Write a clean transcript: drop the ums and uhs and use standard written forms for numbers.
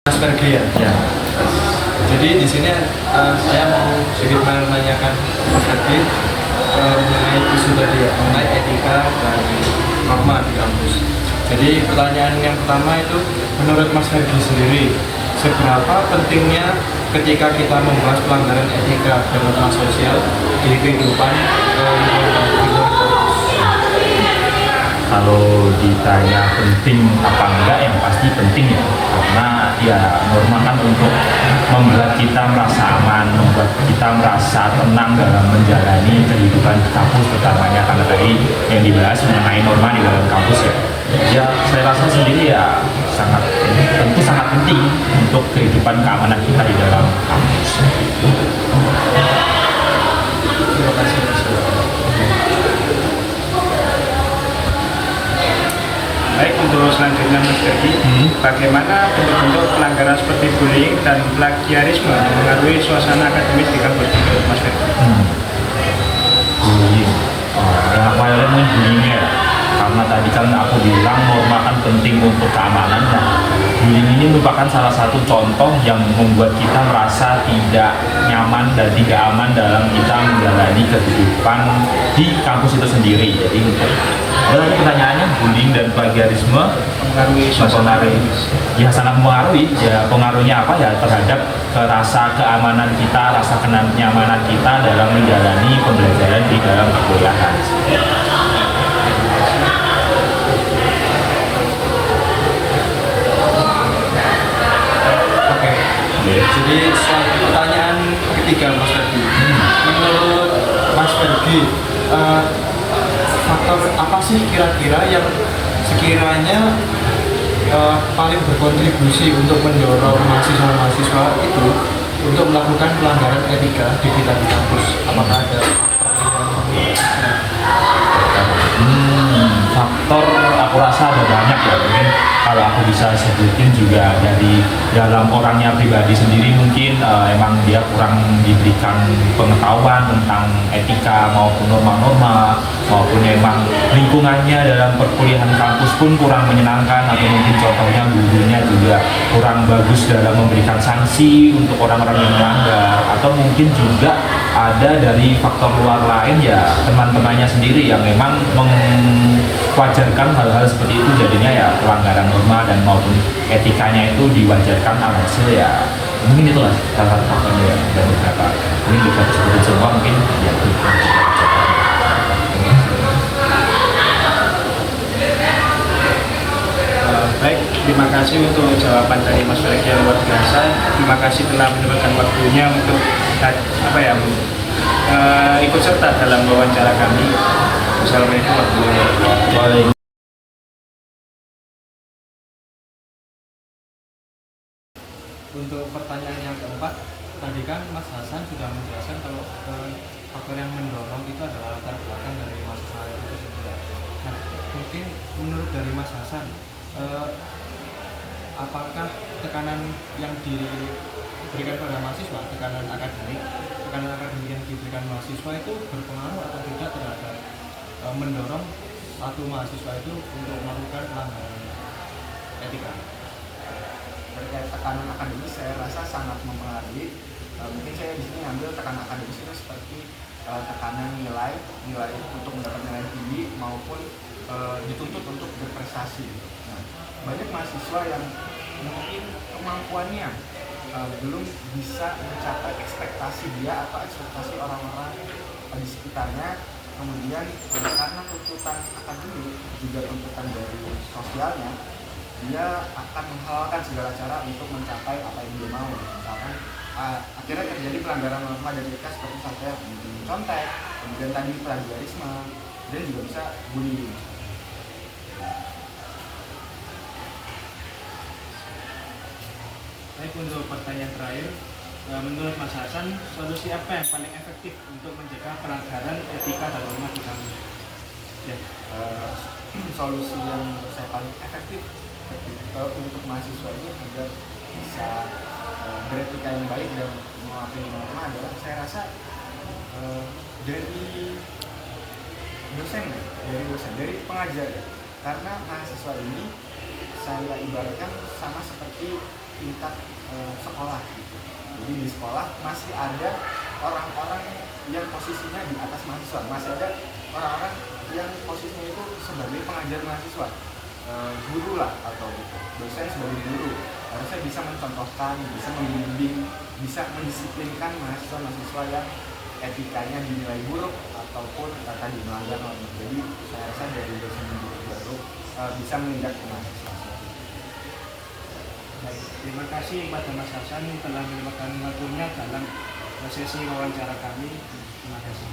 Mas Fergi ya. Ya, Jadi di sini saya mau sedikit menanyakan Mas Fergi mengenai isu tadi ya, mengenai etika dan norma di kampus. Jadi pertanyaan yang pertama itu, menurut Mas Fergi sendiri, seberapa pentingnya ketika kita membahas pelanggaran etika dan norma sosial di kehidupan di luar kampus? kalau ditanya penting apa enggak, yang pasti penting ya, karena ya norma kan untuk membuat kita merasa aman, membuat kita merasa tenang dalam menjalani kehidupan di kampus, terutamanya karena tadi yang dibahas mengenai norma di dalam kampus ya. Ya saya rasa sendiri ya tentu sangat penting untuk kehidupan keamanan kita di dalam kampus. Terima kasih Mas. Baik, untuk selanjutnya Mas Fergi, bagaimana bentuk-bentuk pelanggaran seperti bullying dan plagiarisme mengaruhi suasana akademis di kampus menurut Mas Fergi? Bullying, yang aku lihat mungkin bullying ya, karena tadi kan aku bilang norma kan penting untuk keamanan. Nah, bullying ini merupakan salah satu contoh yang membuat kita merasa tidak nyaman dan tidak aman dalam kita menjalani kehidupan di kampus itu sendiri. Jadi untuk pertanyaannya, bullying dan plagiarisme Mengaruhi suasana akademis. ya sangat mempengaruhi. Ya pengaruhnya apa ya, terhadap rasa keamanan kita, rasa kenyamanan kita dalam menjalani pembelajaran di dalam perkuliahan. Oke. Jadi pertanyaan ketiga Mas Fergi. Menurut Mas Fergi, faktor apa sih kira-kira yang sekiranya paling berkontribusi untuk mendorong mahasiswa-mahasiswa itu untuk melakukan pelanggaran etika di kita di kampus? Apakah ada Faktor aku rasa ada banyak ya, mungkin kalau aku bisa sebutin juga dari dalam orangnya pribadi sendiri, mungkin emang dia kurang diberikan pengetahuan tentang etika maupun norma-norma, maupun emang lingkungannya dalam perkuliahan kampus pun kurang menyenangkan, atau mungkin contohnya gurunya juga kurang bagus dalam memberikan sanksi untuk orang-orang yang melanggar, atau mungkin juga ada dari faktor luar lain ya, teman-temannya sendiri yang memang wajarkan hal-hal seperti itu, jadinya ya pelanggaran norma dan maupun etikanya itu diwajarkan hasil ya. Mungkin itulah salah satu faktornya ya, dan beberapa mungkin bisa disebut semua, mungkin ya itu. Baik, terima kasih untuk jawaban dari Mas Fergi yang luar biasa. Terima kasih telah menyempatkan waktunya untuk ikut serta dalam wawancara kami. Wassalamualaikum warahmatullahi wabarakatuh. Untuk pertanyaan yang keempat, tadi kan Mas Hasan sudah menjelaskan kalau faktor yang mendorong itu adalah latar belakang dari mahasiswa itu sendiri. Nah, mungkin menurut dari Mas Hasan, apakah tekanan yang diberikan pada mahasiswa, tekanan akademik yang diberikan mahasiswa itu berpengaruh atau tidak terhadap mendorong satu mahasiswa itu untuk melakukan pelanggaran etika? Terkait tekanan akademis, saya rasa sangat mempengaruhi. Mungkin saya di sini ambil tekanan akademis itu seperti tekanan nilai untuk mendapat nilai tinggi maupun dituntut untuk berprestasi. Nah, banyak mahasiswa yang mungkin kemampuannya belum bisa mencapai ekspektasi dia atau ekspektasi orang-orang di sekitarnya. Kemudian karena tuntutan akademik juga tuntutan dari sosialnya, dia akan menghalalkan segala cara untuk mencapai apa yang dia mau. Misalkan akhirnya terjadi pelanggaran norma dan etika seperti saja mencontek, kemudian tadi plagiarisme, dan juga bisa bullying. Baik, untuk pertanyaan terakhir, menurut Mas Hasan, solusi apa yang paling efektif untuk mencegah pelanggaran etika dan norma di kampus? Ya, solusi yang menurut saya paling efektif untuk mahasiswa ini agar bisa beretika yang baik dan mematuhi norma adalah, saya rasa dari dari pengajar, karena mahasiswa ini saya ibaratkan sama seperti tingkat sekolah gitu. Jadi di sekolah masih ada orang-orang yang posisinya di atas mahasiswa, masih ada orang-orang yang posisinya itu sebagai pengajar mahasiswa, guru lah atau dosen sebagai guru, harusnya bisa mencontohkan, bisa membimbing, bisa mendisiplinkan mahasiswa-mahasiswa yang etikanya dinilai buruk ataupun tadi melanggar norma. Jadi saya rasa dari dosen guru baru bisa menindak mahasiswa. Baik, terima kasih kepada Mas Hasan telah menyempatkan waktunya dalam sesi wawancara kami. Terima kasih.